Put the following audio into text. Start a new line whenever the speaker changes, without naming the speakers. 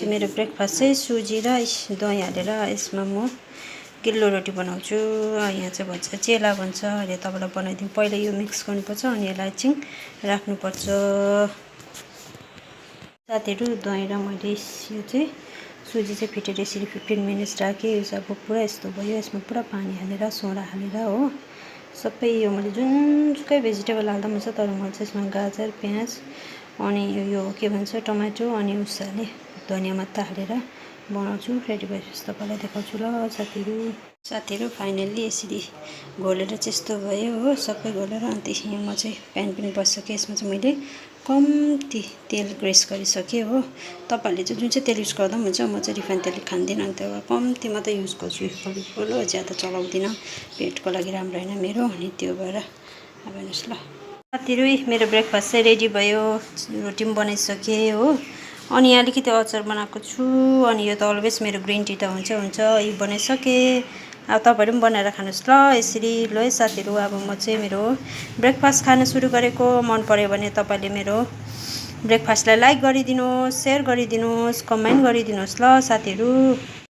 मेरो ब्रेकफास्ट चाहिँ सुजी र दही हालेर यसमा म गिल्लो रोटी बनाउँछु। यहाँ चाहिँ भन्छ चेला भन्छ, अहिले तपाईँलाई बनाइदिउँ। पहिला यो मिक्स गर्नुपर्छ अनि यसलाई चाहिँ राख्नुपर्छ। साथीहरू दही र मैले यो चाहिँ सुजी चाहिँ फिटेर यसरी 15 मिनट्स राखेँ। यो चाहिँ अब पुरा यस्तो भयो। यसमा पुरा पानी हालेर सोडा हालेर हो सबै यो मैले जुनसुकै भेजिटेबल हाल्दा पनि हुन्छ, तर मैले चाहिँ यसमा गाजर प्याज अनि यो के भन्छ टमाटो अनि उसले धनियाँ मात्रै हालेर बनाउँछु। रेडी भएपछि तपाईँलाई देखाउँछु ल साथीहरू फाइनल्ली यसरी घोलेर चाहिँ यस्तो भयो हो सबै घोलेर। अन्त यहाँ म चाहिँ प्यान पनि बसिसकेँ। यसमा चाहिँ मैले कम्ती तेल ग्रेस गरिसकेँ हो। तपाईँहरूले चाहिँ जुन चाहिँ तेल युज गर्दा पनि हुन्छ, म चाहिँ रिफाइन तेल खाँदिनँ। अन्त कम्ती मात्रै युज गर्छु अलिक ज्यादा चलाउँदिनँ, पेटको लागि राम्रो होइन मेरो। अनि त्यो भएर अब हेर्नुहोस् ल साथीहरू मेरो ब्रेकफास्ट चाहिँ रेडी भयो। रोटी पनि बनाइसकेँ हो। अनि यहाँ अलिकति अचार बनाएको छु। अनि यो त अलवेज मेरो ग्रिन टी त हुन्छ यो बनाइसकेँ। अब तपाईँहरू पनि बनाएर खानुहोस् ल यसरी। ल है साथीहरू, अब म चाहिँ मेरो ब्रेकफास्ट खान सुरु गरेको। मन पऱ्यो भने तपाईँले मेरो ब्रेकफास्टलाई लाइक गरिदिनुहोस्, सेयर गरिदिनुहोस्, कमेन्ट गरिदिनुहोस् ल साथीहरू।